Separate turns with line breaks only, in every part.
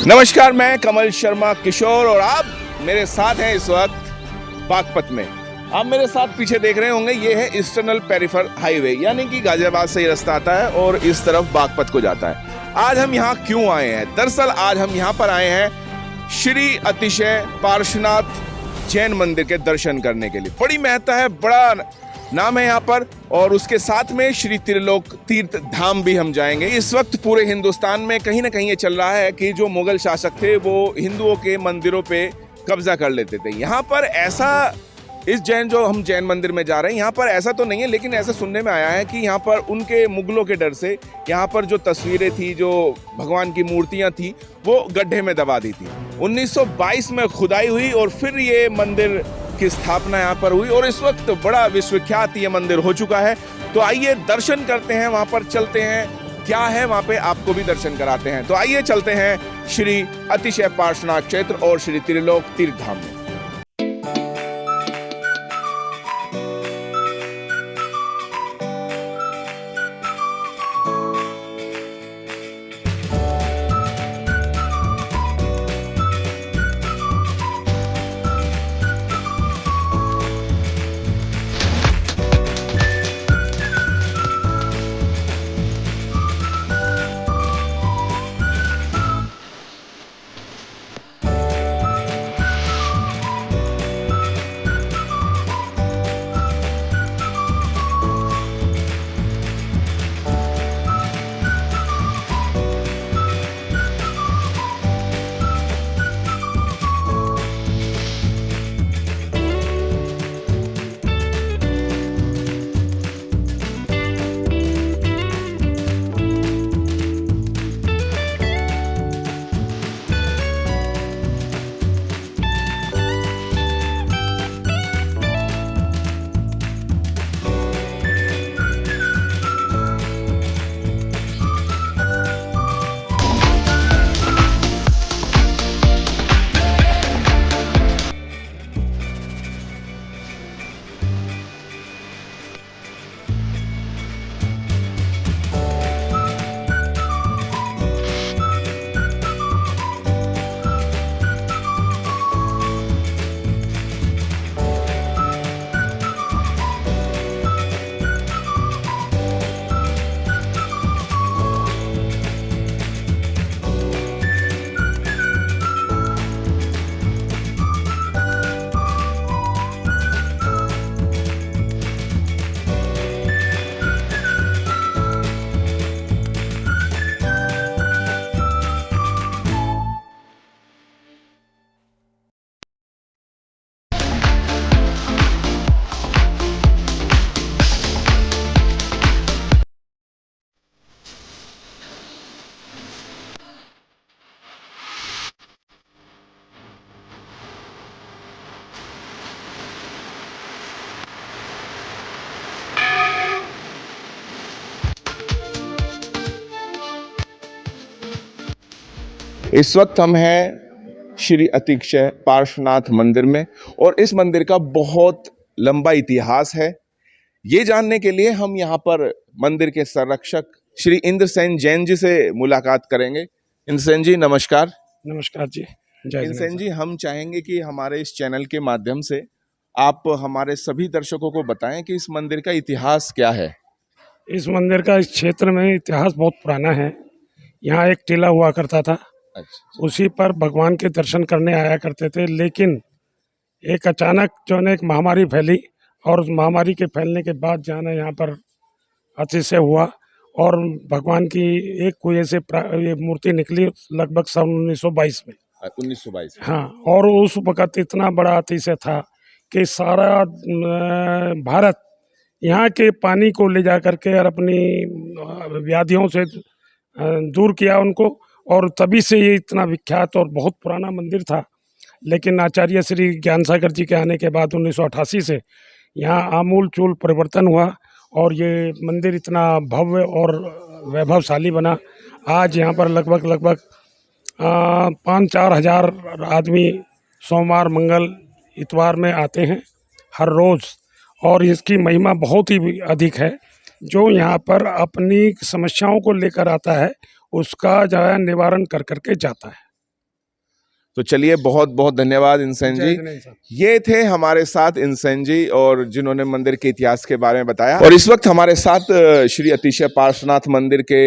नमस्कार, मैं कमल शर्मा किशोर और आप मेरे साथ हैं इस वक्त बागपत में। आप मेरे साथ पीछे देख रहे होंगे, ये है ईस्टर्नल पेरिफेरल हाईवे, यानी कि गाजियाबाद से ये रास्ता आता है और इस तरफ बागपत को जाता है। आज हम यहाँ क्यों आए हैं? दरअसल आज हम यहाँ पर आए हैं श्री अतिशय पार्श्वनाथ जैन मंदिर के दर्शन करने के लिए। बड़ी महत्ता है, बड़ा नाम है यहाँ पर, और उसके साथ में श्री त्रिलोक तीर्थ धाम भी हम जाएंगे। इस वक्त पूरे हिंदुस्तान में कहीं ना कहीं ये चल रहा है कि जो मुगल शासक थे वो हिंदुओं के मंदिरों पे कब्जा कर लेते थे। यहाँ पर ऐसा, इस जो हम जैन मंदिर में जा रहे हैं, यहाँ पर ऐसा तो नहीं है, लेकिन ऐसा सुनने में आया है कि यहाँ पर उनके मुगलों के डर से यहाँ पर जो तस्वीरें थी, जो भगवान की मूर्तियाँ थी, वो गड्ढे में दबा दी थी। 1922 में खुदाई हुई और फिर ये मंदिर की स्थापना यहाँ पर हुई और इस वक्त बड़ा विश्वविख्यात ये मंदिर हो चुका है। तो आइए दर्शन करते हैं, वहाँ पर चलते हैं, क्या है वहाँ पे आपको भी दर्शन कराते हैं। तो आइए चलते हैं श्री अतिशय पार्श्वनाथ क्षेत्र और श्री त्रिलोक तीर्थ धाम में। इस वक्त हम हैं श्री अतिशय पार्श्वनाथ मंदिर में और इस मंदिर का बहुत लंबा इतिहास है। ये जानने के लिए हम यहाँ पर मंदिर के संरक्षक श्री इंद्रसेन जैन जी से मुलाकात करेंगे। इंद्रसेन जी नमस्कार।
नमस्कार जी।
इंद्रसेन जी, हम चाहेंगे कि हमारे इस चैनल के माध्यम से आप हमारे सभी दर्शकों को बताएं कि इस मंदिर का इतिहास क्या है।
इस मंदिर का इस क्षेत्र में इतिहास बहुत पुराना है। यहाँ एक टीला हुआ करता था।
अच्छा।
उसी पर भगवान के दर्शन करने आया करते थे, लेकिन एक अचानक जो है एक महामारी फैली और उस महामारी के फैलने के बाद जाना यहाँ पर अतिशय हुआ और भगवान की एक कुएं से ये मूर्ति निकली लगभग सन 1922 में।
1922।
हाँ, और उस वक़्त इतना बड़ा अतिशय था कि सारा भारत यहाँ के पानी को ले जा करके और अपनी व्याधियों से दूर किया उनको, और तभी से ये इतना विख्यात और बहुत पुराना मंदिर था। लेकिन आचार्य श्री ज्ञान सागर जी के आने के बाद 1988 से यहाँ आमूल चूल परिवर्तन हुआ और ये मंदिर इतना भव्य और वैभवशाली बना। आज यहाँ पर लगभग 5-4 हज़ार आदमी सोमवार, मंगल, इतवार में आते हैं हर रोज़, और इसकी महिमा बहुत ही अधिक है। जो यहाँ पर अपनी समस्याओं को लेकर आता है उसका जो है निवारण कर करके जाता है।
तो चलिए, बहुत बहुत धन्यवाद इंसेन जी। ये थे हमारे साथ इंसेन जी, और जिन्होंने मंदिर के इतिहास के बारे में बताया। और इस वक्त हमारे साथ श्री अतिशय पार्श्वनाथ मंदिर के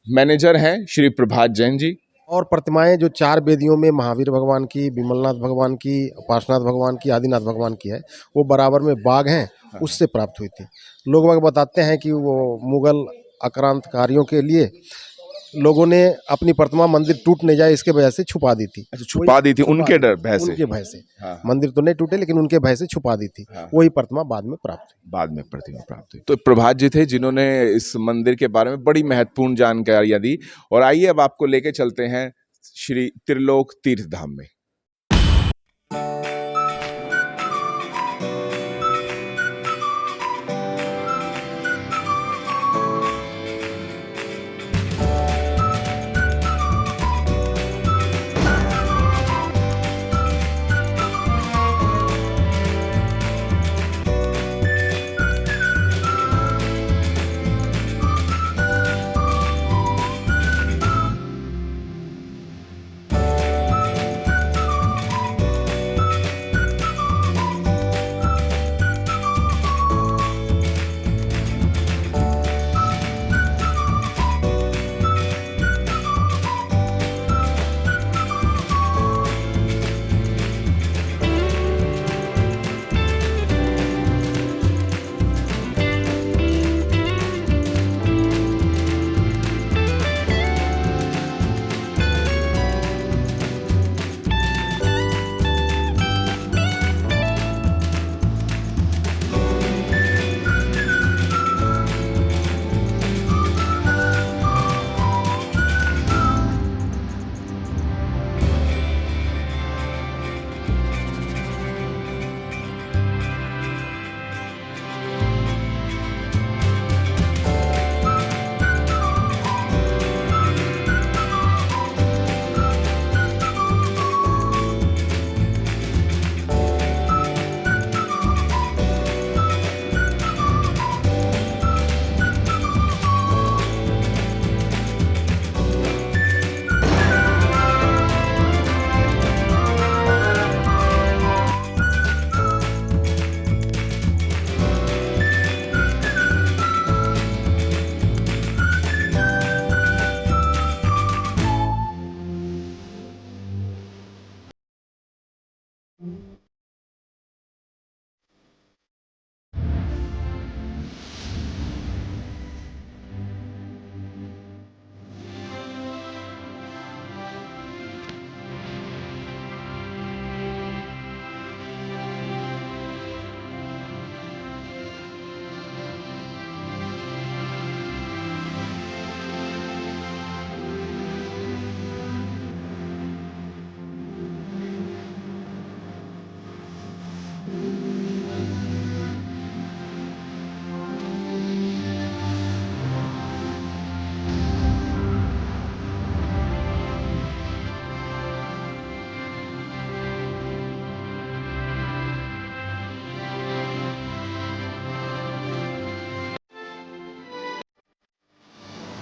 मैनेजर हैं श्री प्रभात जैन जी।
और प्रतिमाएं जो 4 वेदियों में महावीर भगवान की, विमलनाथ भगवान की, पार्श्वनाथ भगवान की, आदिनाथ भगवान की है, वो बराबर में बाघ हैं, उससे प्राप्त हुई थी। लोग वह बताते हैं कि वो मुगल आक्रांतकारियों के लिए लोगों ने अपनी प्रतिमा मंदिर टूट नहीं जाए इसके वजह से छुपा दी थी।
अच्छा, छुपा दी थी उनके डर भय से।
उनके भय से।
हाँ।
मंदिर तो नहीं टूटे, लेकिन उनके भय से छुपा दी थी।
हाँ।
वही प्रतिमा बाद में प्राप्त हुई।
बाद में प्रतिमा प्राप्त हुई। तो प्रभात जी थे जिन्होंने इस मंदिर के बारे में बड़ी महत्वपूर्ण जानकारियां दी। और आइए अब आपको लेके चलते हैं श्री त्रिलोक तीर्थ धाम में।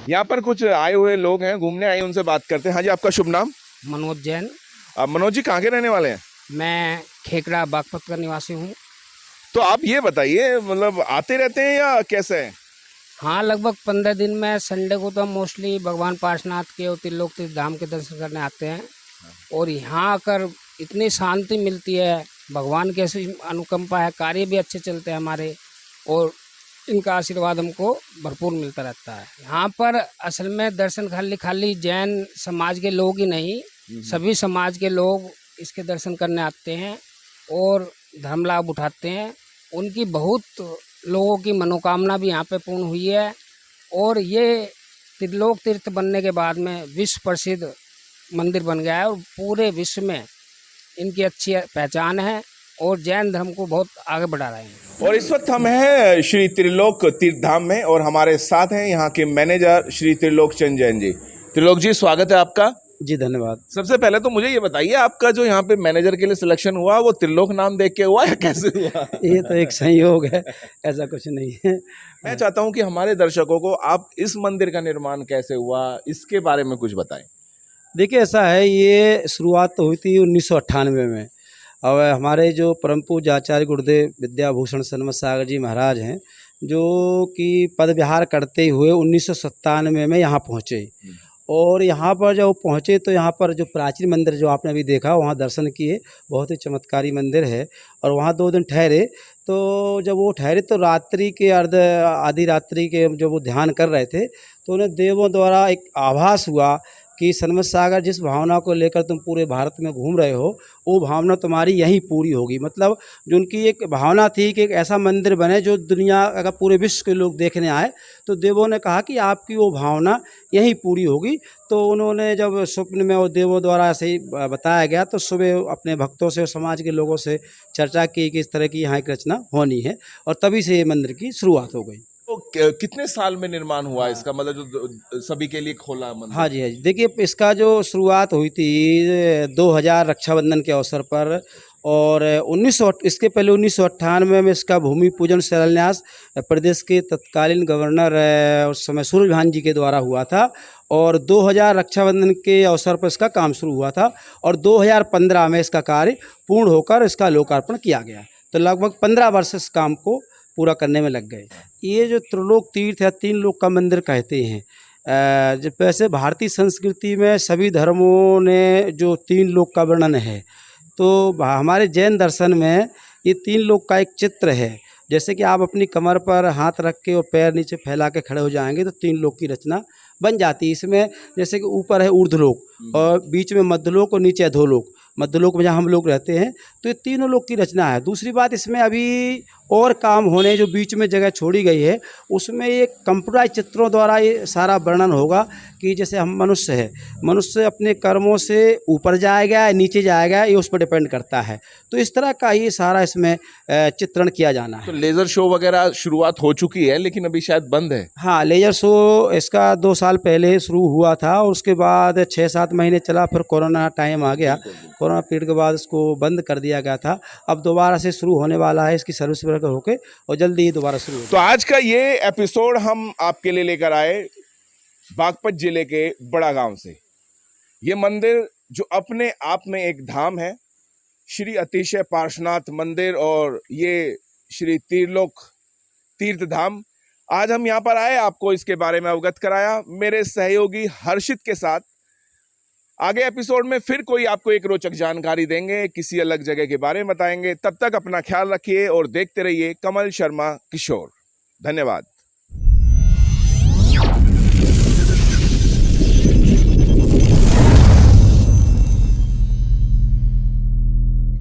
यहाँ पर कुछ आए हुए लोग हैं, घूमने आए, उनसे बात करते हैं। हाँ जी, आपका शुभ नाम?
मनोज जैन।
मनोज जी कहाँ के रहने वाले हैं?
मैं खेकड़ा बागपत का निवासी हूँ।
तो आप ये बताइए, मतलब आते रहते हैं या कैसे है?
हाँ, लगभग 15 दिन में संडे को तो हम मोस्टली भगवान पार्श्वनाथ के और त्रिलोक तीर्थ धाम के दर्शन करने आते हैं। और यहाँ आकर इतनी शांति मिलती है, भगवान की ऐसी अनुकंपा है, कार्य भी अच्छे चलते हैं हमारे, और इनका आशीर्वाद हमको भरपूर मिलता रहता है। यहाँ पर असल में दर्शन खाली जैन समाज के लोग ही नहीं, सभी समाज के लोग इसके दर्शन करने आते हैं और धर्म लाभ उठाते हैं। उनकी बहुत लोगों की मनोकामना भी यहाँ पे पूर्ण हुई है। और ये त्रिलोक तीर्थ बनने के बाद में विश्व प्रसिद्ध मंदिर बन गया है और पूरे विश्व में इनकी अच्छी पहचान है और जैन धर्म को बहुत आगे बढ़ा रहे हैं।
और इस वक्त हम हैं श्री त्रिलोक तीर्थ धाम में और हमारे साथ हैं यहाँ के मैनेजर श्री त्रिलोक चंद जैन जी। त्रिलोक जी, स्वागत है आपका।
जी धन्यवाद।
सबसे पहले तो मुझे ये बताइए, आपका जो यहाँ पे मैनेजर के लिए सिलेक्शन हुआ वो त्रिलोक नाम देख के हुआ या कैसे हुआ?
ये तो एक संयोग है, ऐसा कुछ नहीं है।
मैं चाहता हूँ कि हमारे दर्शकों को आप इस मंदिर का निर्माण कैसे हुआ इसके बारे में कुछ बताएं।
देखिए ऐसा है, ये शुरुआत तो हुई थी 1998 में। और हमारे जो परम पूज्य आचार्य गुरुदेव विद्याभूषण सन्मत सागर जी महाराज हैं, जो कि पद विहार करते हुए 1997 में यहाँ पहुँचे। और यहाँ पर जब पहुँचे तो यहाँ पर जो प्राचीन मंदिर जो आपने अभी देखा, वहाँ दर्शन किए। बहुत ही चमत्कारी मंदिर है। और वहाँ 2 दिन ठहरे। तो जब वो ठहरे तो रात्रि के आधी रात्रि के जब वो ध्यान कर रहे थे, तो उन्हें देवों द्वारा एक आभास हुआ कि सन्मत सागर जिस भावना को लेकर तुम पूरे भारत में घूम रहे हो, वो भावना तुम्हारी यहीं पूरी होगी। मतलब जो उनकी एक भावना थी कि एक ऐसा मंदिर बने जो दुनिया अगर पूरे विश्व के लोग देखने आए, तो देवों ने कहा कि आपकी वो भावना यहीं पूरी होगी। तो उन्होंने जब स्वप्न में वो देवों द्वारा ऐसे ही बताया गया, तो सुबह अपने भक्तों से और समाज के लोगों से चर्चा की कि इस तरह की यहाँ एक रचना होनी है, और तभी से ये मंदिर की शुरुआत हो गई।
तो कितने साल में निर्माण हुआ इसका, मतलब जो सभी के लिए खोला मंदिर?
हाँ जी, हाँ जी। देखिए इसका जो शुरुआत हुई थी 2000 रक्षाबंधन के अवसर पर, और इसके पहले 1998 में इसका भूमि पूजन शिलान्यास प्रदेश के तत्कालीन गवर्नर उस समय सूरजभान जी के द्वारा हुआ था। और 2000 रक्षाबंधन के अवसर पर इसका काम शुरू हुआ था, और 2015 में इसका कार्य पूर्ण होकर इसका लोकार्पण किया गया। तो लगभग 15 वर्ष इस काम को पूरा करने में लग गए। ये जो त्रिलोक तीर्थ या 3 लोक का मंदिर कहते हैं, जब वैसे भारतीय संस्कृति में सभी धर्मों ने जो 3 लोक का वर्णन है, तो हमारे जैन दर्शन में ये 3 लोक का एक चित्र है। जैसे कि आप अपनी कमर पर हाथ रख के और पैर नीचे फैला के खड़े हो जाएंगे तो 3 लोक की रचना बन जाती है। इसमें जैसे कि ऊपर है ऊर्ध्वलोक, और बीच में मध्यलोक, और नीचे अधोलोक। मध्यलोक में जहाँ हम लोग रहते हैं, तो ये 3 लोक की रचना है। दूसरी बात, इसमें अभी और काम होने जो बीच में जगह छोड़ी गई है, उसमें ये कंप्यूटराइज चित्रों द्वारा ये सारा वर्णन होगा कि जैसे हम मनुष्य है, मनुष्य अपने कर्मों से ऊपर जाएगा या नीचे जाएगा, ये उस पर डिपेंड करता है। तो इस तरह का ये सारा इसमें चित्रण किया जाना है।
तो लेजर शो वगैरह शुरुआत हो चुकी है, लेकिन अभी शायद बंद है।
हाँ, लेजर शो इसका 2 साल पहले शुरू हुआ था, और उसके बाद 6-7 महीने चला, फिर कोरोना टाइम आ गया। कोरोना पीरियड के बाद इसको बंद कर दिया गया था। अब दोबारा से शुरू होने वाला है, इसकी सर्विस वगैरह होके, और जल्दी ही दोबारा शुरू
तो आज का ये एपिसोड हम आपके लिए लेकर आए बागपत जिले के बड़ा गांव से। ये मंदिर जो अपने आप में एक धाम है, श्री अतिशय पार्श्वनाथ मंदिर, और ये श्री त्रिलोक तीर्थ धाम। आज हम यहाँ पर आए, आपको इसके बारे में अवगत कराया मेरे सहयोगी हर्षित के साथ। आगे एपिसोड में फिर कोई आपको एक रोचक जानकारी देंगे, किसी अलग जगह के बारे में बताएंगे। तब तक अपना ख्याल रखिए और देखते रहिए कमल शर्मा किशोर। धन्यवाद।